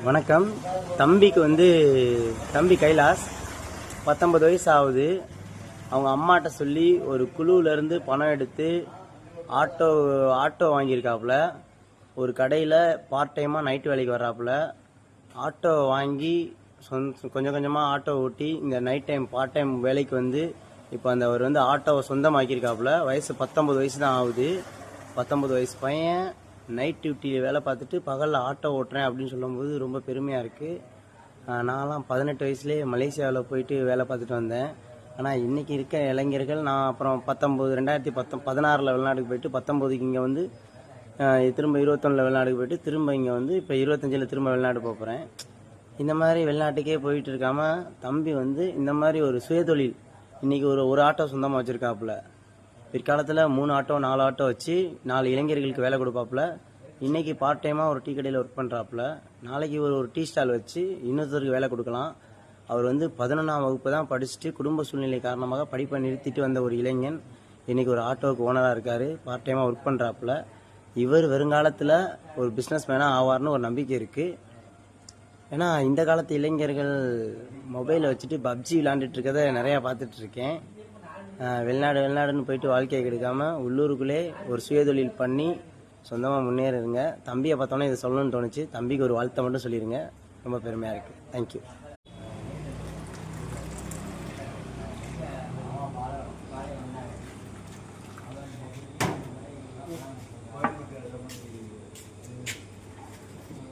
வணக்கம். தம்பிக்கு தம்பி கைலாஸ் 19 வயசு ஆகுது. அவங்க அம்மாட்ட சொல்லி ஒரு குழுவிலேருந்து பணம் எடுத்து ஆட்டோ வாங்கியிருக்காப்புல. ஒரு கடையில் பார்ட் டைமாக நைட்டு வேலைக்கு வர்றாப்புல. ஆட்டோ வாங்கி கொஞ்சம் கொஞ்சமாக ஆட்டோ ஓட்டி இந்த நைட் டைம் பார்ட் டைம் வேலைக்கு இப்போ அவர் ஆட்டோவை சொந்தமாக்கியிருக்காப்புல. வயசு 19 வயசு தான் ஆகுது. 19 வயசு பையன் நைட் டியூட்டியில் வேலை பார்த்துட்டு பகலில் ஆட்டோ ஓட்டுறேன் அப்படின்னு சொல்லும்போது ரொம்ப பெருமையாக இருக்குது. நான்லாம் 18 வயசுலேயே மலேசியாவில் போயிட்டு வேலை பார்த்துட்டு வந்தேன். ஆனால் இன்றைக்கி இருக்க இளைஞர்கள், நான் அப்புறம் 2016 வெளிநாட்டுக்கு போயிட்டு 19க்கு இங்கே திரும்ப 21 வெளிநாட்டுக்கு போயிட்டு திரும்ப இங்கே இப்போ 25 திரும்ப வெளிநாடு போகிறேன். இந்த மாதிரி வெளிநாட்டுக்கே போயிட்டு இருக்காமல் தம்பி இந்த மாதிரி ஒரு சுயதொழில் இன்றைக்கி ஒரு ஆட்டோ சொந்தமாக வச்சுருக்காப்புல. பிற்காலத்தில் 3 ஆட்டோ 4 ஆட்டோ வச்சு 4 இளைஞர்களுக்கு வேலை கொடுப்பாப்புல. இன்றைக்கி பார்ட் டைமாக ஒரு டீ கடையில் ஒர்க் பண்ணுறாப்புல. நாளைக்கு ஒரு டீ ஸ்டால் வச்சு இன்னொருத்தருக்கு வேலை கொடுக்கலாம். அவர் 11ஆம் வகுப்பு தான் படிச்சுட்டு குடும்ப சூழ்நிலை காரணமாக படிப்பை நிறுத்திட்டு வந்த ஒரு இளைஞன் இன்றைக்கி ஒரு ஆட்டோவுக்கு ஓனராக இருக்கார். பார்ட் டைமாக ஒர்க் பண்ணுறாப்புல. இவர் வருங்காலத்தில் ஒரு பிஸ்னஸ் மேனாக ஆவார்னு ஒரு நம்பிக்கை இருக்குது. ஏன்னா இந்த காலத்து இளைஞர்கள் மொபைலை வச்சுட்டு பப்ஜி விளாண்டுட்டு இருக்கதை நிறையா பார்த்துட்ருக்கேன். வெளிநாடுன்னு போயிட்டு வாழ்க்கையை கெடுக்காமல் உள்ளூருக்குள்ளே ஒரு சுயதொழில் பண்ணி சொந்தமாக முன்னேறுங்க. தம்பியை பார்த்தோன்னே இதை சொல்லணும்னு தோணுச்சு. தம்பிக்கு ஒரு வாழ்த்தை மட்டும் சொல்லிடுங்க. ரொம்ப பெருமையாக இருக்குது. தேங்க்யூ.